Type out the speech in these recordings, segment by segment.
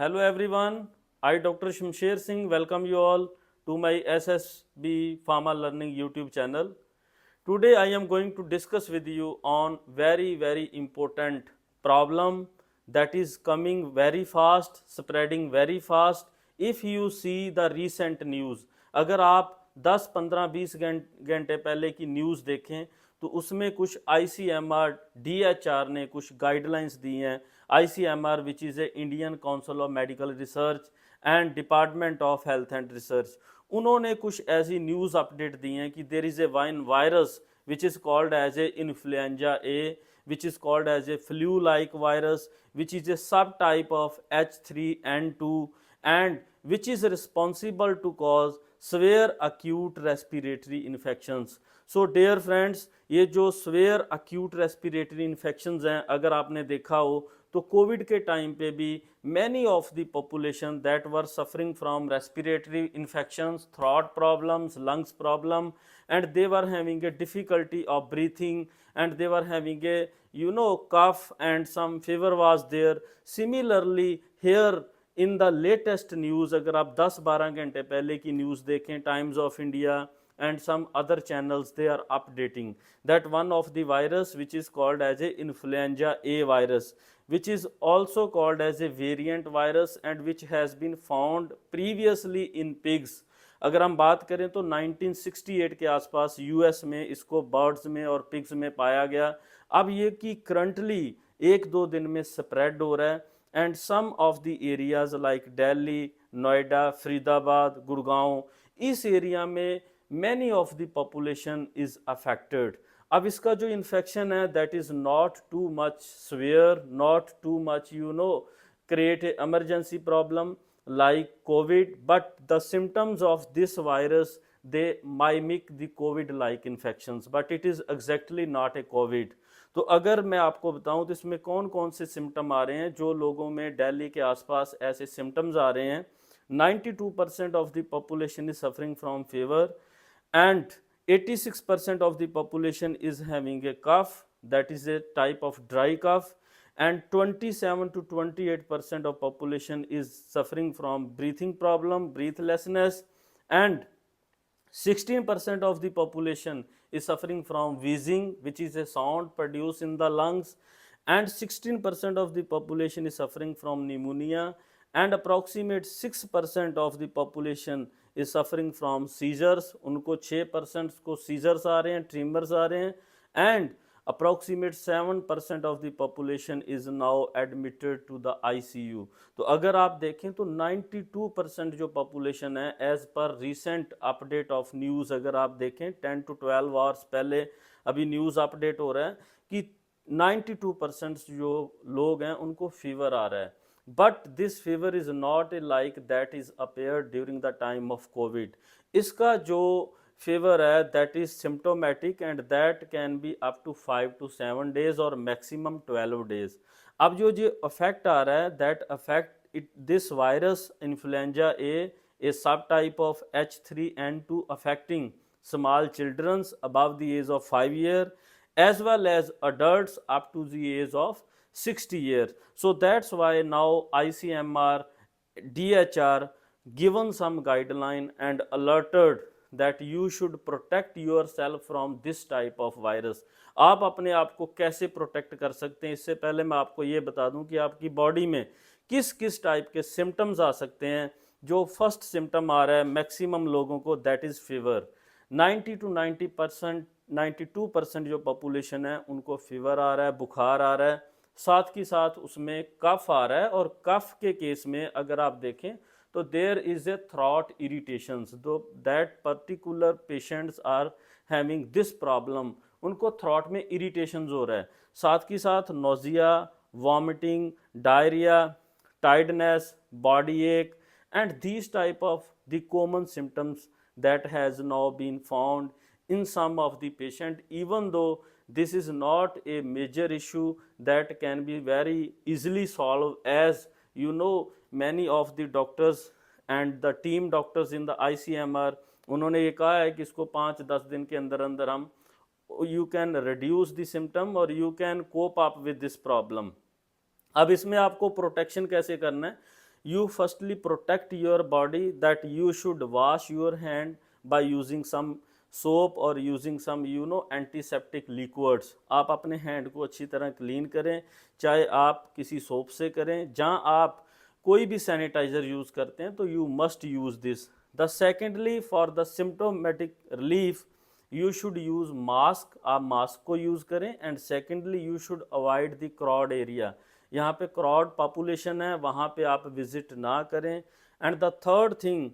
Hello everyone, I Dr. Shamsher Singh welcome you all to my SSB Pharma Learning YouTube channel. Today I am going to discuss with you on very important problem that is coming very fast, spreading very fast. If you see the recent news, अगर आप 10, 15, 20 घंटे पहले की news देखें तो उसमें कुछ ICMR DHR ने कुछ गाइडलाइंस दी हैं. ICMR which is a Indian council of medical research and department of health and research, उन्होंने कुछ ऐसी न्यूज़ अपडेट दी हैं कि there is a virus which is called as a influenza A, which is called as a flu-like virus, which is a subtype of H3N2 and which is responsible to cause severe acute respiratory infections. So dear friends, ये जो severe acute respiratory infections हैं, अगर आपने देखा हो तो Covid के time पे भी many of the population that were suffering from respiratory infections, throat problems, lungs problem, and they were having a difficulty of breathing and they were having a cough and some fever was there. Similarly here in the latest news, अगर आप 10-12 घंटे पहले की news देखें, times of India and some other channels, they are updating that one of the virus which is called as a influenza A virus, which is also called as a variant virus and which has been found previously in pigs. अगर हम बात करें तो 1968 के आसपास US में इसको birds में और पिग्स में पाया गया. अब ये कि करंटली 1-2 दिन में स्प्रेड हो रहा है and some of the areas like Delhi, Noida, Faridabad, Gurgaon, इस एरिया में many of the population is affected. अब इसका जो इन्फेक्शन है that is not too much severe, not too much create a emergency problem like COVID, but the symptoms of this virus they mimic the COVID like infections, but it is exactly not a COVID. तो अगर मैं आपको बताऊं तो इसमें कौन कौन से सिम्टम आ रहे हैं जो लोगों में दिल्ली के आसपास ऐसे सिम्टम्स आ रहे हैं. 92% of the population is suffering from fever and 86% of the population is having a cough, that is a type of dry cough, and 27 to 28% of population is suffering from breathing problem, breathlessness, and 16% of the population is suffering from wheezing, which is a sound produced in the lungs, and 16% of the population is suffering from pneumonia, and approximate 6% of the population is suffering from seizures. उनको 6% को seizures आ रहे हैं, tremors आ रहे हैं, and approximate 7% of the population is now admitted to the ICU. तो अगर आप देखें तो 92% जो population है as per recent update of news, अगर आप देखें 10 to 12 hours पहले अभी न्यूज़ अपडेट हो रहा है कि 92% जो लोग हैं उनको फीवर आ रहा है. But this fever is not like that is appeared during the time of COVID. इसका जो fever है that is symptomatic and that can be up to 5 to 7 days or maximum 12 days. अब जो effect आ रहा है that affect it, this virus influenza A subtype of H3N2 affecting small children above the age of 5 years as well as adults up to the age of 60 years. So that's why now ICMR, DHR given some guideline and alerted that you should protect yourself from this type of virus. आप अपने आप को कैसे protect कर सकते हैं, इससे पहले मैं आपको ये बता दूं कि आपकी बॉडी में किस किस टाइप के सिम्टम्स आ सकते हैं. जो फर्स्ट सिम्टम आ रहा है मैक्सिमम लोगों को दैट इज़ फीवर. 90 to 90%, 92% जो पॉपुलेशन है उनको फीवर आ रहा है, बुखार आ रहा है, साथ ही साथ उसमें कफ आ रहा है. और कफ के केस में अगर आप देखें तो there is a throat irritations, though that particular patients are having this problem, उनको थ्रॉट में इरिटेशंस हो रहा है. साथ ही साथ nausea, vomiting, diarrhoea, tiredness, body ache and these type of the common symptoms that has now been found in some of the patient, even though this is not a major issue that can be very easily solved, as many of the doctors and the team doctors in the ICMR उन्होंने ये कहा है कि इसको 5-10 दिन के अंदर अंदर हम you can reduce the symptom or you can cope up with this problem. अब इसमें आपको प्रोटेक्शन कैसे करना है, you firstly protect your body, that you should wash your hand by using some soap और यूजिंग सम एंटीसेप्टिक लिक्विड्स। आप अपने hand को अच्छी तरह क्लीन करें, चाहे आप किसी सोप से करें, जहां आप कोई भी सैनिटाइजर यूज़ करते हैं तो you must use this. The secondly for the symptomatic relief you should use mask, आप मास्क को यूज़ करें। And secondly you should avoid the crowd area, यहाँ पे क्राउड पॉपुलेशन है वहाँ पे आप विजिट ना करें। And the third thing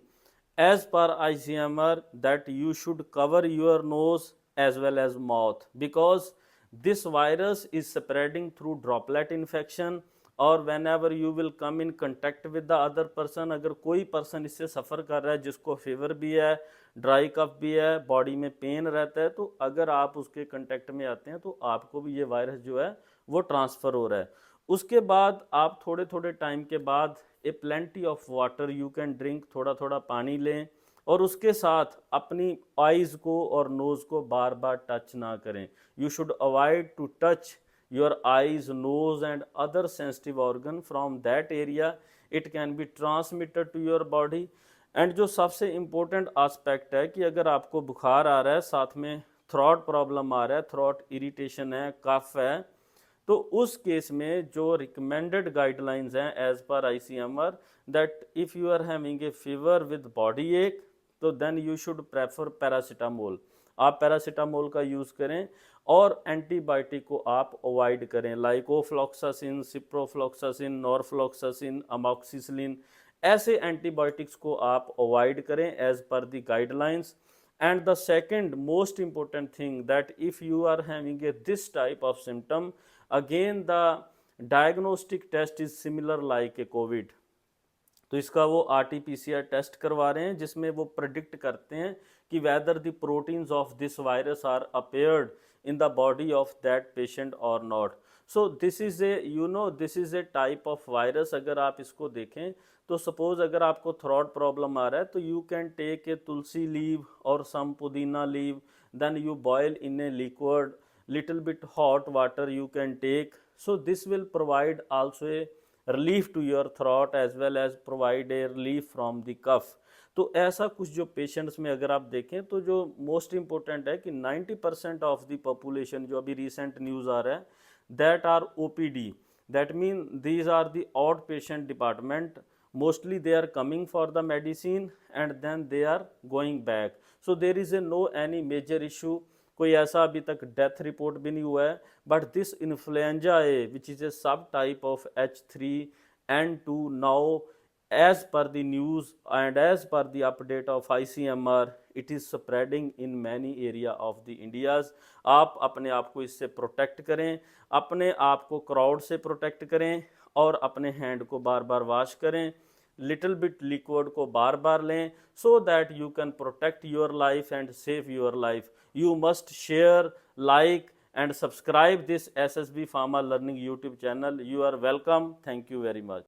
as per ICMR that you should cover your nose as well as mouth, because this virus is spreading through droplet infection, और whenever you will come in contact with the other person, अगर कोई person इससे सफ़र कर रहा है जिसको fever भी है, ड्राई कफ भी है, बॉडी में पेन रहता है, तो अगर आप उसके कंटेक्ट में आते हैं तो आपको भी ये वायरस जो है वो ट्रांसफ़र हो रहा है। उसके बाद आप थोड़े थोड़े टाइम के बाद a plenty of water you can drink, थोड़ा थोड़ा पानी लें, और उसके साथ अपनी आइज़ को और नोज़ को बार बार टच ना करें। You should avoid to touch your eyes, nose and other sensitive organ from that area, it can be transmitted to your body. And जो सबसे इम्पोर्टेंट आस्पेक्ट है कि अगर आपको बुखार आ रहा है, साथ में थ्रोट प्रॉब्लम आ रहा है, थ्रोट इरिटेशन है, कफ है, तो उस केस में जो रिकमेंडेड गाइडलाइंस हैं as per ICMR, that if you are having a fever with body ache, तो then you should prefer paracetamol, आप पैरासीटामोल का यूज़ करें, और एंटीबायोटिक को आप अवॉइड करें, like ofloxacin, ciprofloxacin, norfloxacin, amoxicillin, ऐसे एंटीबायोटिक्स को आप अवॉइड करें as per the guidelines. And the second most important thing, that if you are having this type of symptom, again the diagnostic test is similar like a COVID, तो इसका वो RT-PCR test करवा रहे हैं जिसमें वो predict करते हैं कि whether the proteins of this virus are appeared in the body of that patient और not. So this is a this is a type of virus. अगर आप इसको देखें तो सपोज अगर आपको थ्रोट प्रॉब्लम आ रहा है तो you can take a tulsi leaf और some pudina leaf, then you boil in a liquid, little bit hot water you can take, so this will provide also a relief to your throat as well as provide a relief from the cough। तो ऐसा कुछ जो patients में अगर आप देखें तो जो मोस्ट इम्पोर्टेंट है कि 90% ऑफ द पॉपुलेशन, जो अभी रिसेंट न्यूज़ आ रहा है, that are OPD, that mean these are the outpatient department, mostly they are coming for the medicine and then they are going back, so there is a no any major issue, कोई ऐसा अभी तक death report भी नहीं हुआ है। But this influenza a which is a sub type of H3N2 now as per the news and as per the update of ICMR, it is spreading in many area of the Indias. आप अपने आप को इससे protect करें, अपने आप को crowd से प्रोटेक्ट करें, और अपने हैंड को बार बार वॉश करें, लिटिल बिट लिक्विड को बार बार लें, so that you can protect your life and save your life. You must share, like and subscribe this SSB Pharma Learning YouTube channel. You are welcome. Thank you very much.